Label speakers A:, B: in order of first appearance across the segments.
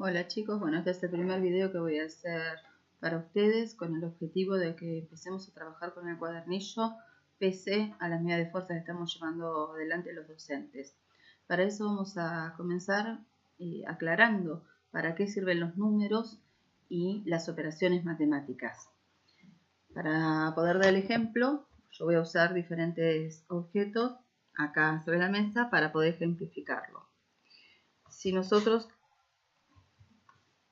A: Hola chicos, bueno, este es el primer video que voy a hacer para ustedes con el objetivo de que empecemos a trabajar con el cuadernillo pese a las medidas de fuerza que estamos llevando adelante los docentes. Para eso vamos a comenzar aclarando para qué sirven los números y las operaciones matemáticas. Para poder dar el ejemplo, yo voy a usar diferentes objetos acá sobre la mesa para poder ejemplificarlo. Si nosotros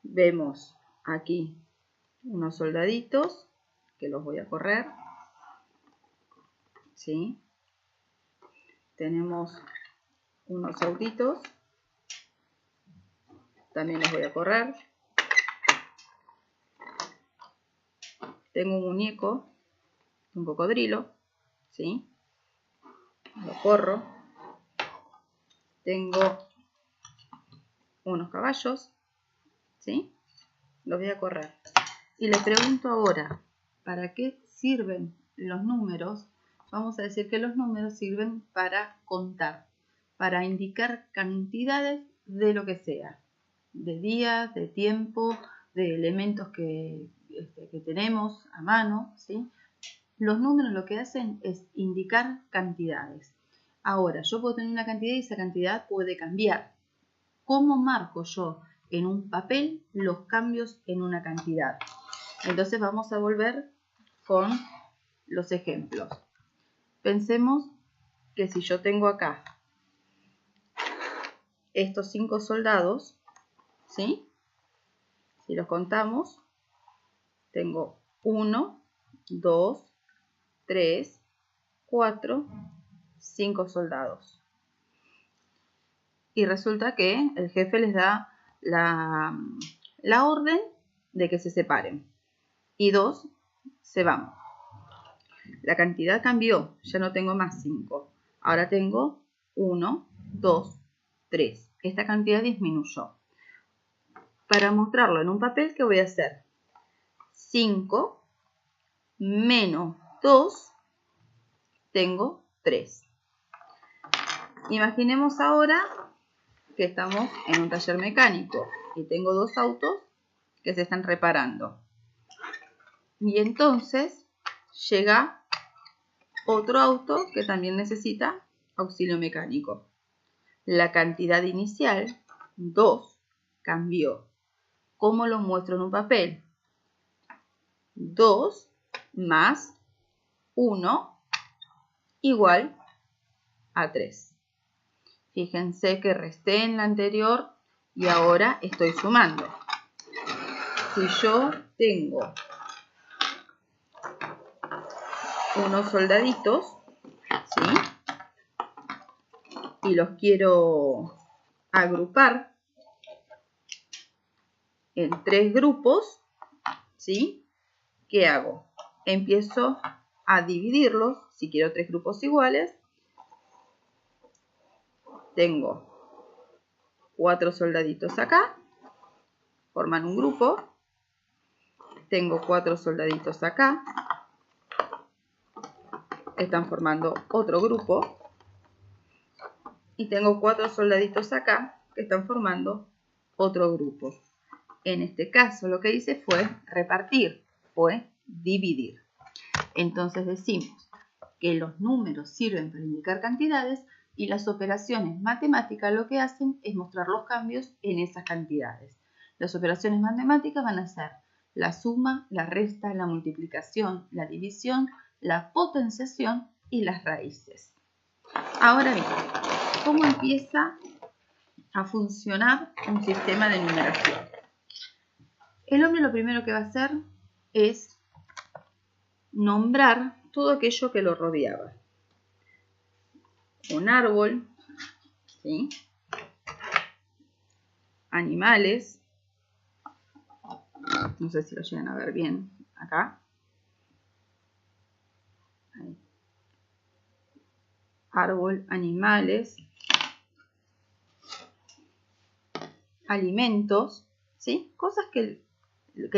A: vemos aquí unos soldaditos que los voy a correr, ¿sí? Tenemos unos autitos, también los voy a correr. Tengo un muñeco, un cocodrilo, ¿sí? Lo corro. Tengo unos caballos, ¿sí? Los voy a correr. Y les pregunto ahora, ¿para qué sirven los números? Vamos a decir que los números sirven para contar, para indicar cantidades de lo que sea, de días, de tiempo, de elementos que tenemos a mano, ¿sí? Los números lo que hacen es indicar cantidades. Ahora, yo puedo tener una cantidad y esa cantidad puede cambiar. ¿Cómo marco yo en un papel los cambios en una cantidad? Entonces vamos a volver con los ejemplos. Pensemos que si yo tengo acá estos 5 soldados, ¿sí? Si los contamos, tengo 1, 2, 3, 4, 5 soldados. Y resulta que el jefe les da la orden de que se separen. Y 2 se van. La cantidad cambió, ya no tengo más 5. Ahora tengo 1, 2, 3. Esta cantidad disminuyó. Para mostrarlo en un papel, ¿qué voy a hacer? 5 menos 2, tengo 3. Imaginemos ahora que estamos en un taller mecánico y tengo 2 autos que se están reparando. Y entonces llega otro auto que también necesita auxilio mecánico. La cantidad inicial, 2, cambió. ¿Cómo lo muestro en un papel? 2 más 1 igual a 3. Fíjense que resté en la anterior y ahora estoy sumando. Si yo tengo unos soldaditos, ¿sí? Y los quiero agrupar en 3 grupos, ¿sí? ¿Qué hago? Empiezo a dividirlos. Si quiero 3 grupos iguales, tengo 4 soldaditos acá, forman un grupo. Tengo 4 soldaditos acá, están formando otro grupo. Y tengo 4 soldaditos acá, que están formando otro grupo. En este caso lo que hice fue repartir, fue dividir. Entonces decimos que los números sirven para indicar cantidades y las operaciones matemáticas lo que hacen es mostrar los cambios en esas cantidades. Las operaciones matemáticas van a ser la suma, la resta, la multiplicación, la división, la potenciación y las raíces. Ahora bien, ¿cómo empieza a funcionar un sistema de numeración? El hombre lo primero que va a hacer es nombrar todo aquello que lo rodeaba. Un árbol, ¿sí? Animales, no sé si lo llegan a ver bien acá. Ahí. Árbol, animales, alimentos, ¿sí? Cosas que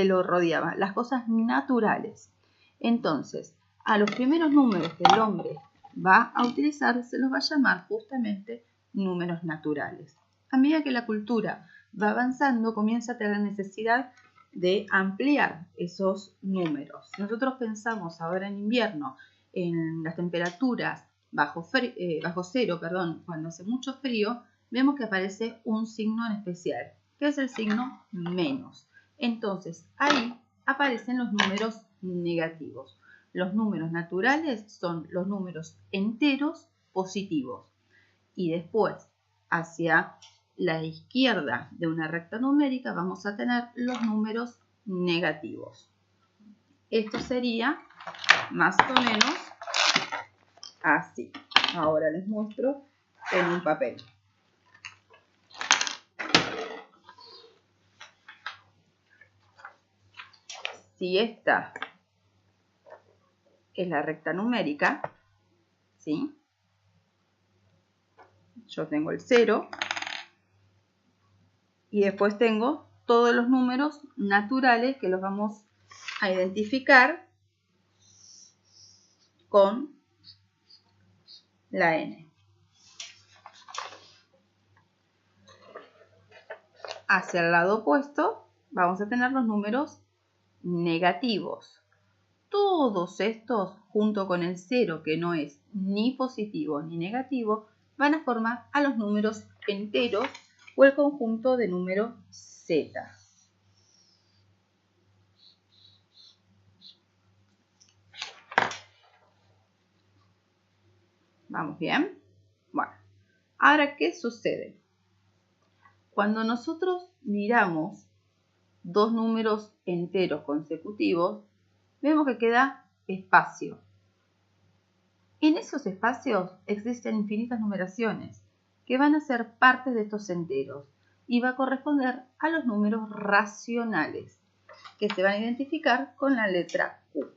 A: lo rodeaban, las cosas naturales. Entonces, a los primeros números que el hombre va a utilizar se los va a llamar justamente números naturales. A medida que la cultura va avanzando, comienza a tener necesidad de ampliar esos números. Nosotros pensamos ahora en invierno en las temperaturas bajo cero, cuando hace mucho frío, vemos que aparece un signo en especial, que es el signo menos. Entonces, ahí aparecen los números negativos. Los números naturales son los números enteros positivos. Y después, hacia la izquierda de una recta numérica, vamos a tener los números negativos. Esto sería más o menos así. Ahora les muestro en un papel. Si esta es la recta numérica, ¿sí? Yo tengo el 0 y después tengo todos los números naturales que los vamos a identificar con la n. Hacia el lado opuesto vamos a tener los números negativos. Todos estos, junto con el 0, que no es ni positivo ni negativo, van a formar a los números enteros o el conjunto de números z. ¿Vamos bien? Bueno, ahora, ¿qué sucede? Cuando nosotros miramos dos números enteros consecutivos, vemos que queda espacio. En esos espacios existen infinitas numeraciones que van a ser parte de estos enteros y va a corresponder a los números racionales que se van a identificar con la letra Q.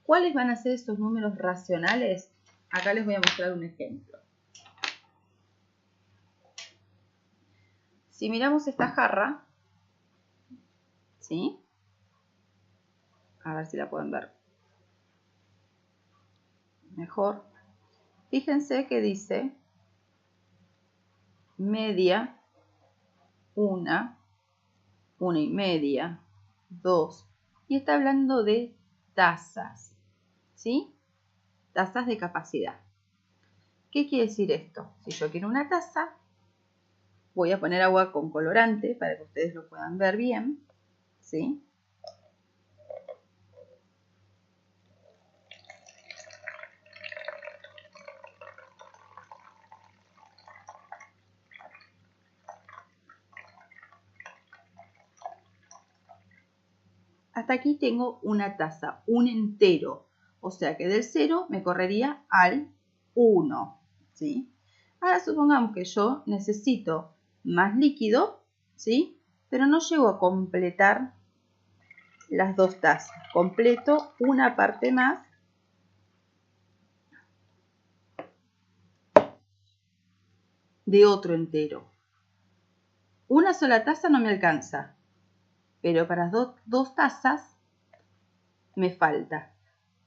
A: ¿Cuáles van a ser estos números racionales? Acá les voy a mostrar un ejemplo. Si miramos esta jarra, ¿sí? A ver si la pueden ver mejor. Fíjense que dice media, 1, 1,5, 2. Y está hablando de tazas, ¿sí? Tazas de capacidad. ¿Qué quiere decir esto? Si yo quiero una taza, voy a poner agua con colorante para que ustedes lo puedan ver bien, ¿sí? Hasta aquí tengo una taza, un entero. O sea que del 0 me correría al 1, ¿sí? Ahora supongamos que yo necesito más líquido, ¿sí? Pero no llego a completar las dos tazas. Completo una parte más de otro entero. Una sola taza no me alcanza, pero para dos tazas me falta.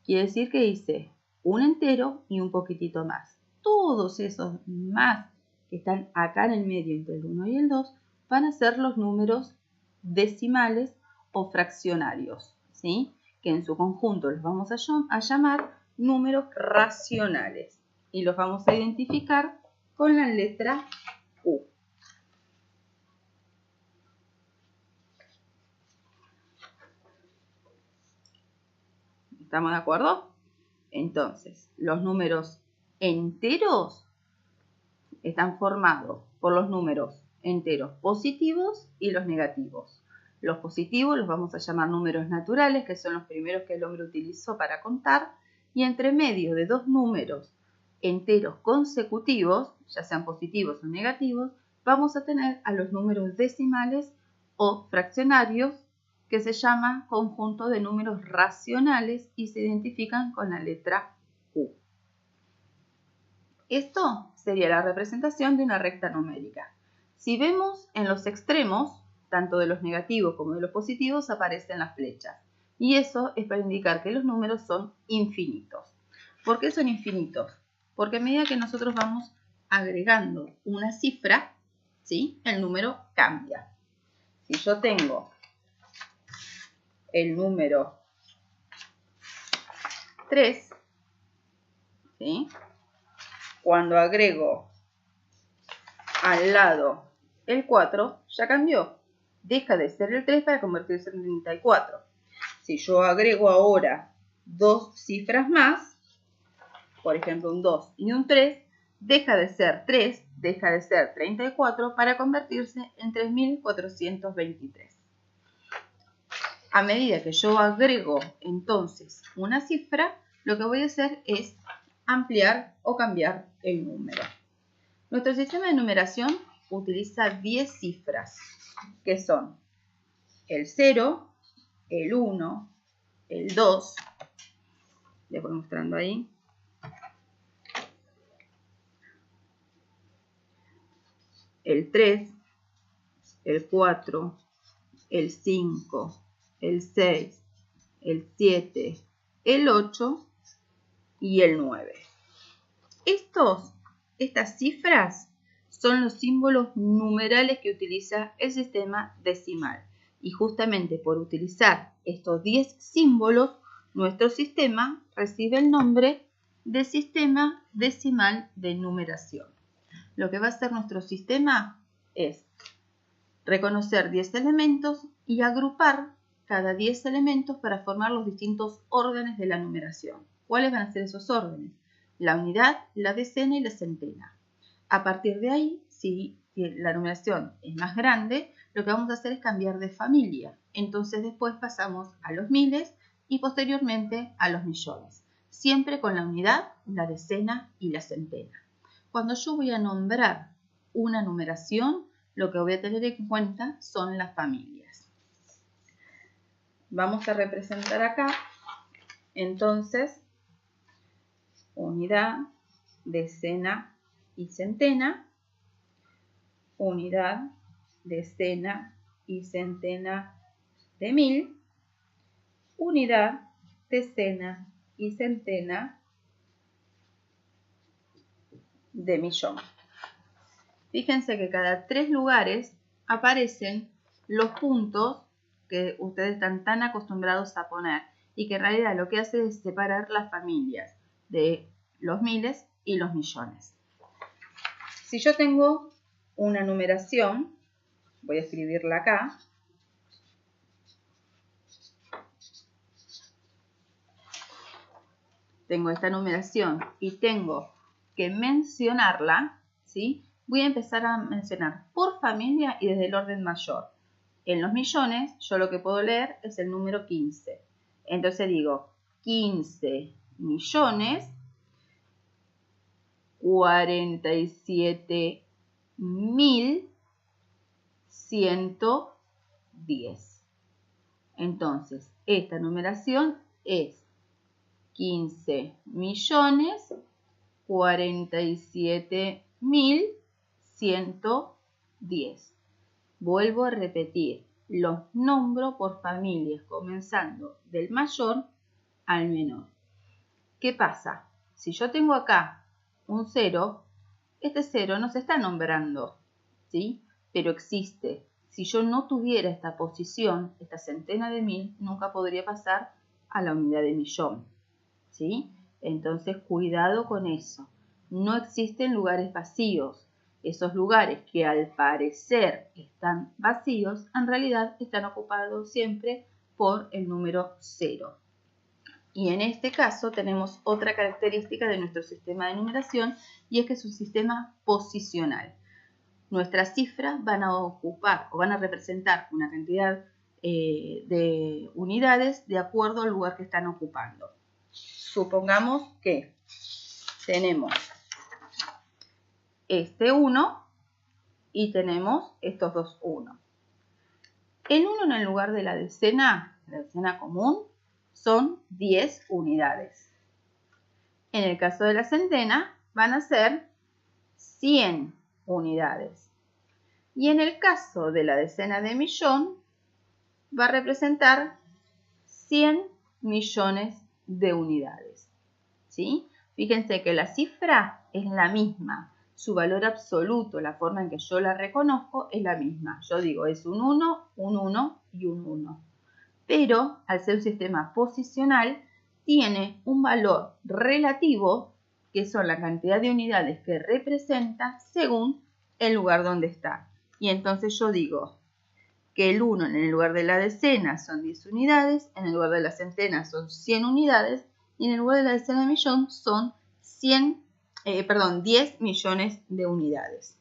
A: Quiere decir que hice un entero y un poquitito más. Todos esos más que están acá en el medio entre el 1 y el 2 van a ser los números decimales o fraccionarios, ¿sí? Que en su conjunto los vamos a llamar números racionales y los vamos a identificar con la letra U. ¿Estamos de acuerdo? Entonces, los números enteros están formados por los números enteros positivos y los negativos. Los positivos los vamos a llamar números naturales, que son los primeros que el hombre utilizó para contar, y entre medio de dos números enteros consecutivos, ya sean positivos o negativos, vamos a tener a los números decimales o fraccionarios, que se llama conjunto de números racionales y se identifican con la letra U. Esto sería la representación de una recta numérica. Si vemos en los extremos, tanto de los negativos como de los positivos, aparecen las flechas. Y eso es para indicar que los números son infinitos. ¿Por qué son infinitos? Porque a medida que nosotros vamos agregando una cifra, ¿sí? El número cambia. Si yo tengo el número 3, ¿sí? Cuando agrego al lado el 4, ya cambió. Deja de ser el 3 para convertirse en 34. Si yo agrego ahora dos cifras más, por ejemplo un 2 y un 3, deja de ser 3, deja de ser 34 para convertirse en 3423. A medida que yo agrego entonces una cifra, lo que voy a hacer es ampliar o cambiar el número. Nuestro sistema de numeración utiliza 10 cifras, que son el 0, el 1, el 2, les voy mostrando ahí, el 3, el 4, el 5, el 6, el 7, el 8 y el 9. Estas cifras son los símbolos numerales que utiliza el sistema decimal. Y justamente por utilizar estos 10 símbolos, nuestro sistema recibe el nombre de sistema decimal de numeración. Lo que va a hacer nuestro sistema es reconocer 10 elementos y agrupar cada 10 elementos para formar los distintos órdenes de la numeración. ¿Cuáles van a ser esos órdenes? La unidad, la decena y la centena. A partir de ahí, si la numeración es más grande, lo que vamos a hacer es cambiar de familia. Entonces después pasamos a los miles y posteriormente a los millones. Siempre con la unidad, la decena y la centena. Cuando yo voy a nombrar una numeración, lo que voy a tener en cuenta son las familias. Vamos a representar acá, entonces, unidad, decena y centena, unidad, decena y centena de 1000, unidad, decena y centena de millón. Fíjense que cada 3 lugares aparecen los puntos que ustedes están tan acostumbrados a poner y que en realidad lo que hace es separar las familias de los miles y los millones. Si yo tengo una numeración, voy a escribirla acá. Tengo esta numeración y tengo que mencionarla, ¿sí? Voy a empezar a mencionar por familia y desde el orden mayor. En los millones, yo lo que puedo leer es el número 15. Entonces digo 15 millones 47.110. Entonces, esta numeración es 15.047.110. Vuelvo a repetir, los nombro por familias, comenzando del mayor al menor. ¿Qué pasa? Si yo tengo acá un 0, este 0 no se está nombrando, ¿sí? Pero existe. Si yo no tuviera esta posición, esta centena de 1000, nunca podría pasar a la unidad de millón, ¿sí? Entonces, cuidado con eso. No existen lugares vacíos. Esos lugares que al parecer están vacíos, en realidad están ocupados siempre por el número 0. Y en este caso tenemos otra característica de nuestro sistema de numeración y es que es un sistema posicional. Nuestras cifras van a ocupar o van a representar una cantidad de unidades de acuerdo al lugar que están ocupando. Supongamos que tenemos este 1 y tenemos estos dos 1. El 1 en el lugar de la decena común, son 10 unidades. En el caso de la centena van a ser 100 unidades. Y en el caso de la decena de millón va a representar 100 millones de unidades. ¿Sí? Fíjense que la cifra es la misma, su valor absoluto, la forma en que yo la reconozco, es la misma. Yo digo, es un 1, un 1 y un 1. Pero, al ser un sistema posicional, tiene un valor relativo, que son la cantidad de unidades que representa según el lugar donde está. Y entonces yo digo que el 1 en el lugar de la decena son 10 unidades, en el lugar de la centena son 100 unidades, y en el lugar de la decena de millón son 10 millones de unidades.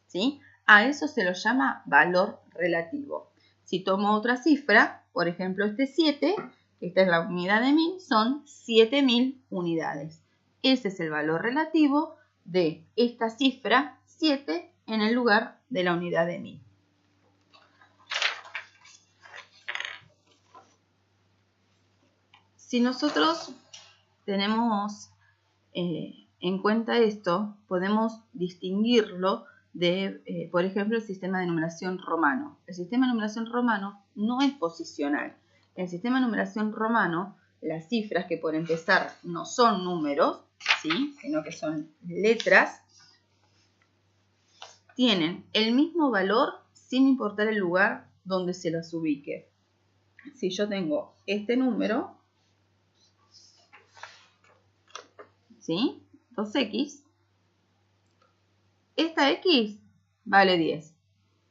A: ¿Sí? A eso se lo llama valor relativo. Si tomo otra cifra, por ejemplo este 7, esta es la unidad de 1000, son 7000 unidades. Ese es el valor relativo de esta cifra 7 en el lugar de la unidad de 1000. Si nosotros tenemos en cuenta esto, podemos distinguirlo de, por ejemplo, el sistema de numeración romano. El sistema de numeración romano no es posicional. En el sistema de numeración romano, las cifras, que por empezar no son números, ¿sí?, sino que son letras, tienen el mismo valor sin importar el lugar donde se las ubique. Si yo tengo este número, ¿sí?, 2x, esta x vale 10.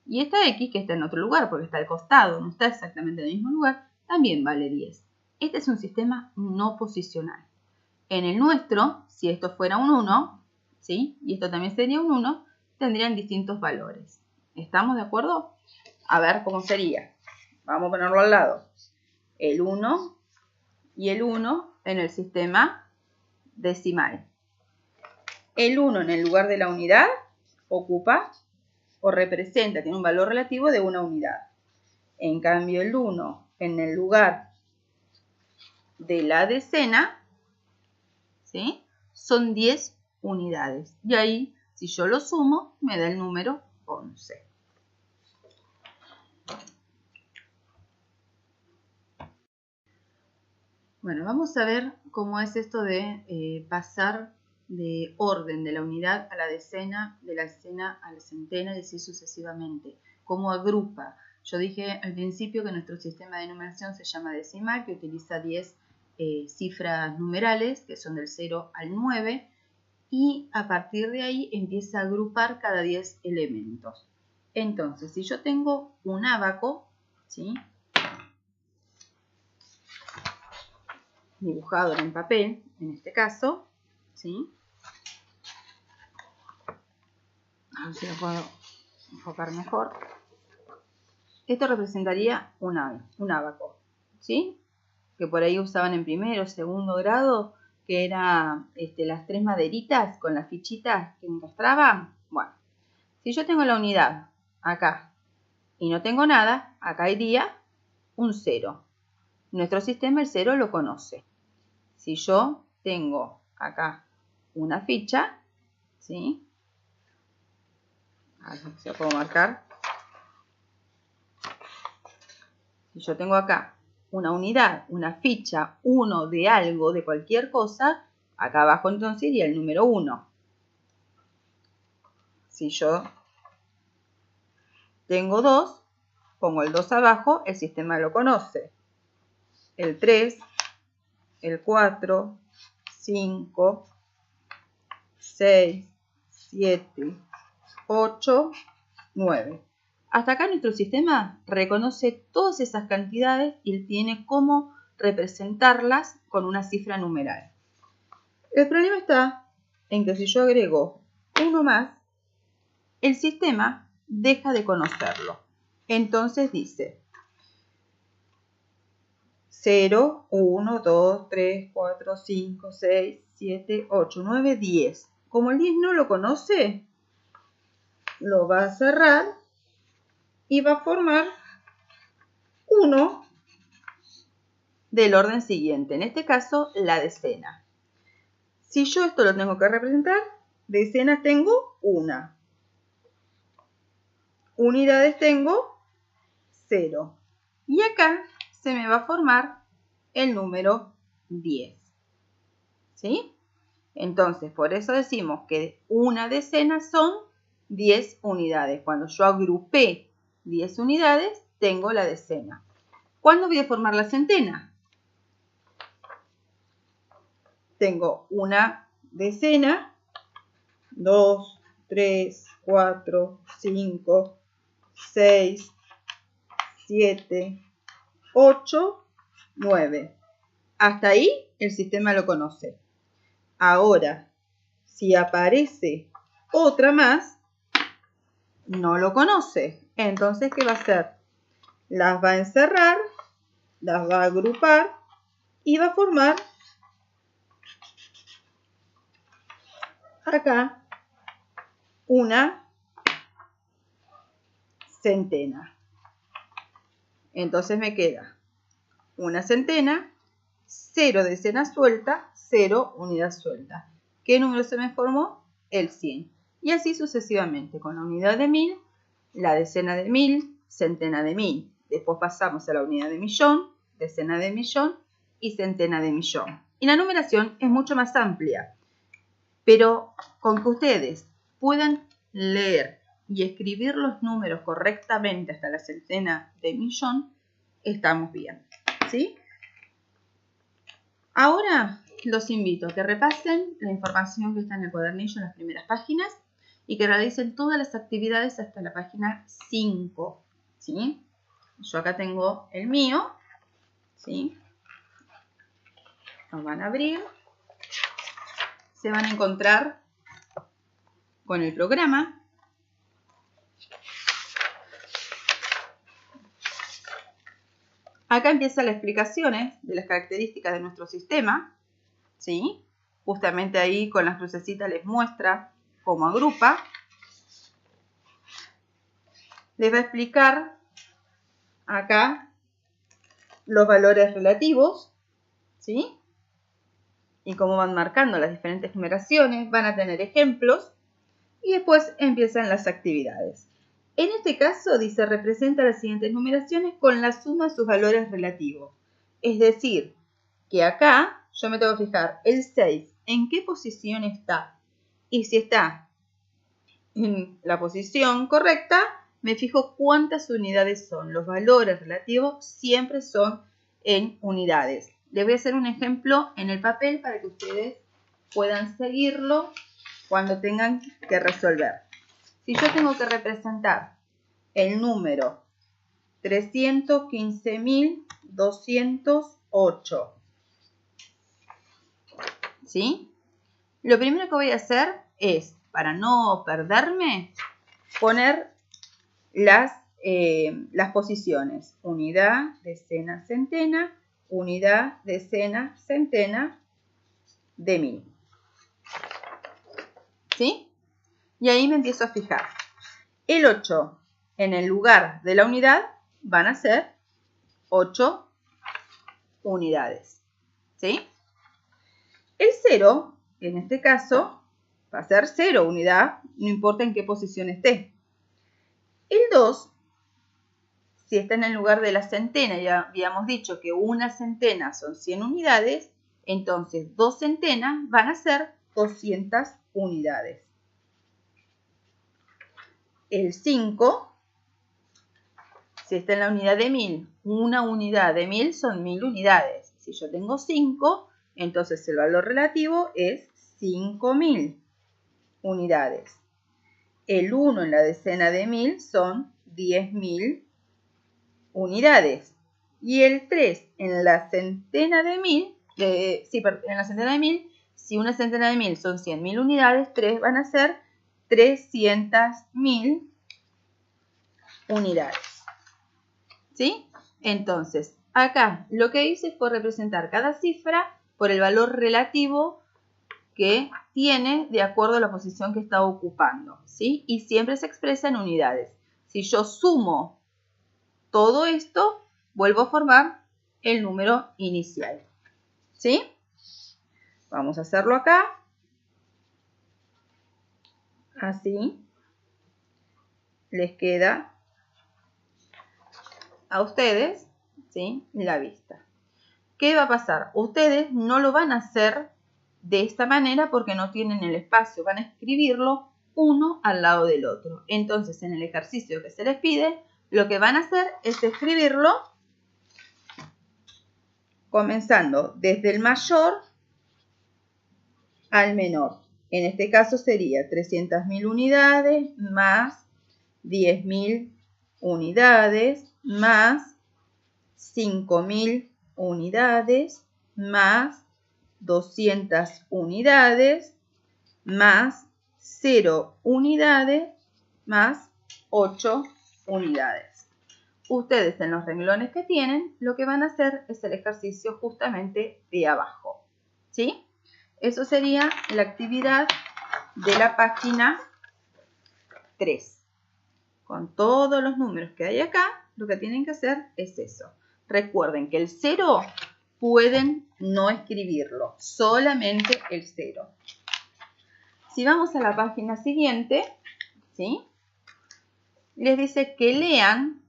A: Y esta x, que está en otro lugar porque está al costado, no está exactamente en el mismo lugar, también vale 10. Este es un sistema no posicional. En el nuestro, si esto fuera un 1, ¿sí?, y esto también sería un 1, tendrían distintos valores. ¿Estamos de acuerdo? A ver cómo sería. Vamos a ponerlo al lado. El 1 y el 1 en el sistema decimal. El 1 en el lugar de la unidad ocupa o representa, tiene un valor relativo de una unidad. En cambio, el 1 en el lugar de la decena, ¿sí?, son 10 unidades. Y ahí, si yo lo sumo, me da el número 11. Bueno, vamos a ver cómo es esto de pasar de orden de la unidad a la decena, de la decena a la centena y así sucesivamente. Cómo agrupa. Yo dije al principio que nuestro sistema de numeración se llama decimal, que utiliza 10 cifras numerales, que son del 0 al 9, y a partir de ahí empieza a agrupar cada 10 elementos. Entonces, si yo tengo un ábaco, ¿sí?, dibujado en papel, en este caso, ¿sí?, a ver si lo puedo enfocar mejor. Esto representaría un ábaco, ¿sí?, que por ahí usaban en primero o segundo grado, que era las 3 maderitas con las fichitas que encastraban. Bueno, si yo tengo la unidad acá y no tengo nada, acá iría un 0. Nuestro sistema el 0 lo conoce. Si yo tengo acá una ficha, ¿sí?, a ver si lo puedo marcar. Si yo tengo acá una unidad, una ficha, 1 de algo, de cualquier cosa, acá abajo entonces iría el número 1. Si yo tengo 2, pongo el 2 abajo, el sistema lo conoce. El 3, el 4, 5, 6, 7, 8, 9. Hasta acá nuestro sistema reconoce todas esas cantidades y tiene cómo representarlas con una cifra numeral. El problema está en que si yo agrego uno más, el sistema deja de conocerlo. Entonces dice 0, 1, 2, 3, 4, 5, 6, 7, 8, 9, 10. Como el 10 no lo conoce, lo va a cerrar y va a formar 1 del orden siguiente. En este caso, la decena. Si yo esto lo tengo que representar, decenas tengo 1. Unidades tengo 0. Y acá se me va a formar el número 10. ¿Sí? Entonces, por eso decimos que una decena son 10 unidades. Cuando yo agrupé 10 unidades, tengo la decena. ¿Cuándo voy a formar la centena? Tengo una decena, 2, 3, 4, 5, 6, 7, 8, 9. Hasta ahí el sistema lo conoce. Ahora, si aparece otra más, no lo conoce. Entonces, ¿qué va a hacer? Las va a encerrar, las va a agrupar y va a formar acá una centena. Entonces me queda una centena, 0 decenas sueltas, 0 unidad suelta. ¿Qué número se me formó? El 100. Y así sucesivamente, con la unidad de 1000, la decena de 1000, centena de 1000. Después pasamos a la unidad de millón, decena de millón y centena de millón. Y la numeración es mucho más amplia. Pero con que ustedes puedan leer y escribir los números correctamente hasta la centena de millón, estamos bien, ¿sí? Ahora los invito a que repasen la información que está en el cuadernillo en las primeras páginas y que realicen todas las actividades hasta la página 5, ¿sí? Yo acá tengo el mío, ¿sí? Lo van a abrir. Se van a encontrar con el programa. Acá empiezan las explicaciones de las características de nuestro sistema, ¿sí? Justamente ahí con las crucecitas les muestra cómo agrupa. Les va a explicar acá los valores relativos, ¿sí? Y cómo van marcando las diferentes numeraciones. Van a tener ejemplos y después empiezan las actividades. En este caso dice representa las siguientes numeraciones con la suma de sus valores relativos. Es decir, que acá yo me tengo que fijar el 6 en qué posición está. Y si está en la posición correcta, me fijo cuántas unidades son. Los valores relativos siempre son en unidades. Les voy a hacer un ejemplo en el papel para que ustedes puedan seguirlo cuando tengan que resolver. Si yo tengo que representar el número 315.208, ¿sí? Lo primero que voy a hacer es, para no perderme, poner las posiciones. Unidad, decena, centena, unidad, decena, centena de 1000. ¿Sí? Y ahí me empiezo a fijar. El 8 en el lugar de la unidad van a ser 8 unidades. ¿Sí? El 0, en este caso, va a ser 0 unidad, no importa en qué posición esté. El 2, si está en el lugar de la centena, ya habíamos dicho que una centena son 100 unidades, entonces 2 centenas van a ser 200 unidades. El 5, si está en la unidad de 1000, una unidad de 1000 son 1000 unidades. Si yo tengo 5, entonces el valor relativo es 5000 unidades. El 1 en la decena de 1000 son 10.000 unidades. Y el 3 en la centena de 1000, si una centena de 1000 son 100.000 unidades, 3 van a ser 300.000 unidades. ¿Sí? Entonces, acá lo que hice fue representar cada cifra por el valor relativo que tiene de acuerdo a la posición que está ocupando, ¿sí? Y siempre se expresa en unidades. Si yo sumo todo esto, vuelvo a formar el número inicial, ¿sí? Vamos a hacerlo acá. Así les queda a ustedes, ¿sí? La vista. ¿Qué va a pasar? Ustedes no lo van a hacer de esta manera porque no tienen el espacio. Van a escribirlo uno al lado del otro. Entonces, en el ejercicio que se les pide, lo que van a hacer es escribirlo comenzando desde el mayor al menor. En este caso sería 300.000 unidades más 10.000 unidades más 5.000 unidades más 200 unidades más 0 unidades más 8 unidades. Ustedes en los renglones que tienen, lo que van a hacer es el ejercicio justamente de abajo, ¿sí? Eso sería la actividad de la página 3. Con todos los números que hay acá, lo que tienen que hacer es eso. Recuerden que el 0 pueden no escribirlo, solamente el 0. Si vamos a la página siguiente, ¿sí? Les dice que lean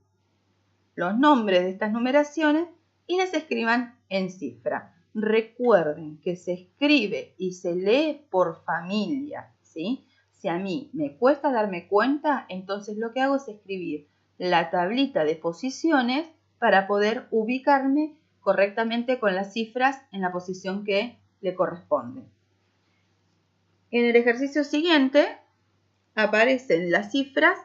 A: los nombres de estas numeraciones y las escriban en cifra. Recuerden que se escribe y se lee por familia, ¿sí? Si a mí me cuesta darme cuenta, entonces lo que hago es escribir la tablita de posiciones para poder ubicarme correctamente con las cifras en la posición que le corresponde. En el ejercicio siguiente aparecen las cifras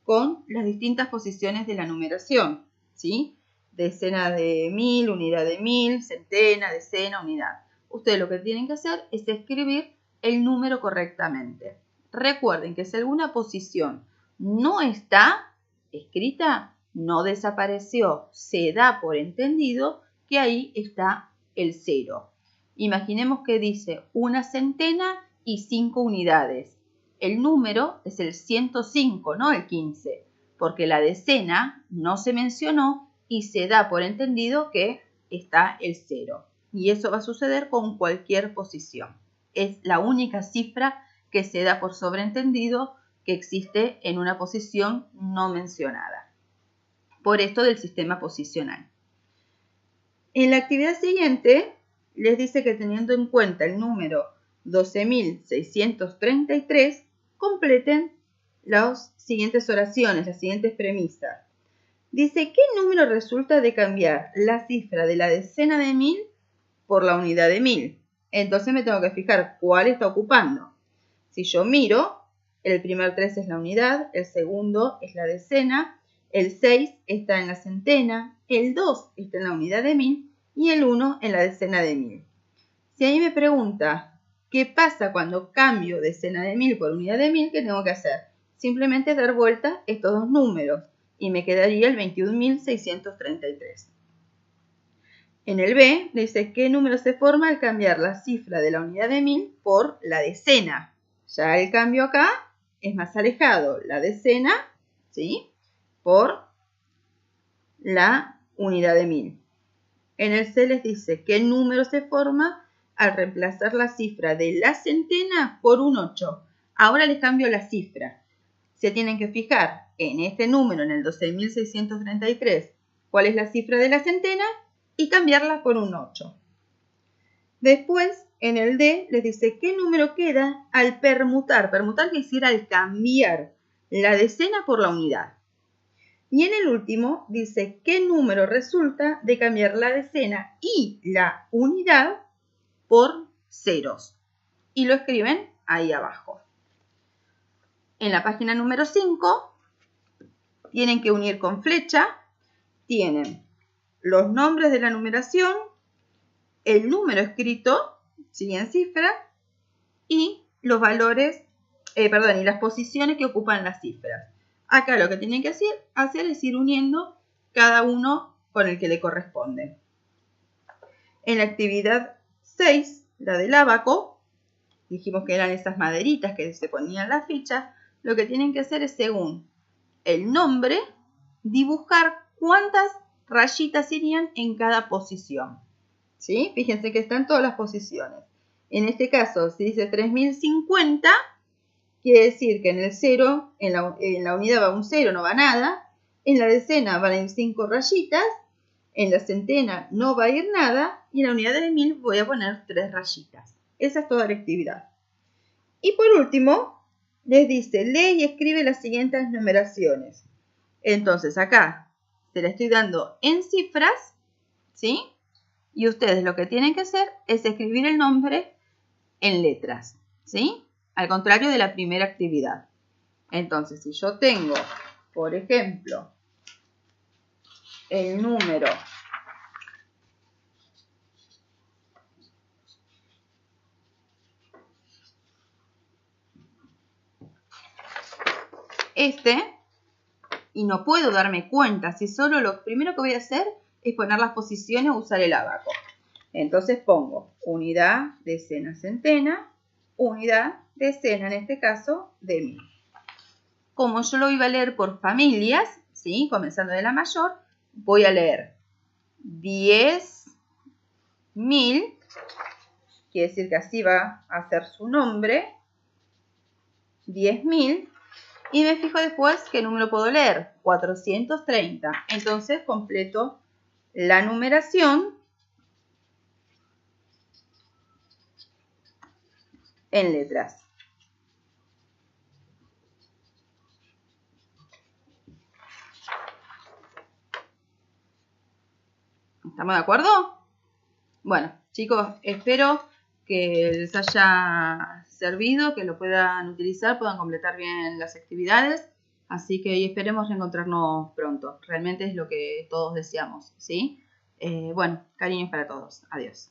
A: con las distintas posiciones de la numeración, ¿sí? Decena de 1000, unidad de 1000, centena, decena, unidad. Ustedes lo que tienen que hacer es escribir el número correctamente. Recuerden que si alguna posición no está escrita, no desapareció. Se da por entendido que ahí está el 0. Imaginemos que dice una centena y 5 unidades. El número es el 105, no el 15, porque la decena no se mencionó y se da por entendido que está el 0. Y eso va a suceder con cualquier posición. Es la única cifra que se da por sobreentendido que existe en una posición no mencionada. Por esto del sistema posicional. En la actividad siguiente les dice que teniendo en cuenta el número 12.633, completen las siguientes oraciones, las siguientes premisas. Dice, ¿qué número resulta de cambiar la cifra de la decena de 1000 por la unidad de 1000? Entonces me tengo que fijar cuál está ocupando. Si yo miro, el primer 3 es la unidad, el segundo es la decena, el 6 está en la centena, el 2 está en la unidad de 1000 y el 1 en la decena de 1000. Si ahí me pregunta, ¿qué pasa cuando cambio decena de 1000 por unidad de 1000? ¿Qué tengo que hacer? Simplemente dar vuelta estos dos números y me quedaría el 21.633. En el B dice, ¿qué número se forma al cambiar la cifra de la unidad de 1000 por la decena? Ya el cambio acá es más alejado, la decena, ¿sí? Por la unidad de 1000. En el C les dice, ¿qué número se forma al reemplazar la cifra de la centena por un 8? Ahora les cambio la cifra. Se tienen que fijar en este número, en el 12.633, cuál es la cifra de la centena y cambiarla por un 8. Después, en el D, les dice qué número queda al permutar. Permutar quiere decir al cambiar la decena por la unidad. Y en el último, dice qué número resulta de cambiar la decena y la unidad por ceros. Y lo escriben ahí abajo. En la página número 5, tienen que unir con flecha. Tienen los nombres de la numeración, el número escrito, ¿sí? En cifra, y los valores, y las posiciones que ocupan las cifras. Acá lo que tienen que hacer es ir uniendo cada uno con el que le corresponde. En la actividad 6, la del ábaco, dijimos que eran esas maderitas que se ponían en las fichas. Lo que tienen que hacer es, según el nombre, dibujar cuántas rayitas irían en cada posición. ¿Sí? Fíjense que están todas las posiciones. En este caso, si dice 3050, quiere decir que en el 0, en la unidad va un 0, no va nada. En la decena van a ir 5 rayitas. En la centena no va a ir nada. Y en la unidad de 1000 voy a poner 3 rayitas. Esa es toda la actividad. Y por último, les dice, lee y escribe las siguientes numeraciones. Entonces acá se la estoy dando en cifras, ¿sí? Y ustedes lo que tienen que hacer es escribir el nombre en letras, ¿sí? Al contrario de la primera actividad. Entonces, si yo tengo, por ejemplo, el número y no puedo darme cuenta, si solo lo primero que voy a hacer es poner las posiciones o usar el ábaco. Entonces pongo unidad, decena, centena, unidad, decena, en este caso, de 1000. Como yo lo iba a leer por familias, ¿sí? Comenzando de la mayor, voy a leer 10.000, quiere decir que así va a ser su nombre, 10.000, y me fijo después qué número puedo leer, 430. Entonces completo la numeración en letras. ¿Estamos de acuerdo? Bueno, chicos, espero que les haya servido, que lo puedan utilizar, puedan completar bien las actividades. Así que esperemos reencontrarnos pronto. Realmente es lo que todos deseamos, ¿sí? Bueno, cariños para todos. Adiós.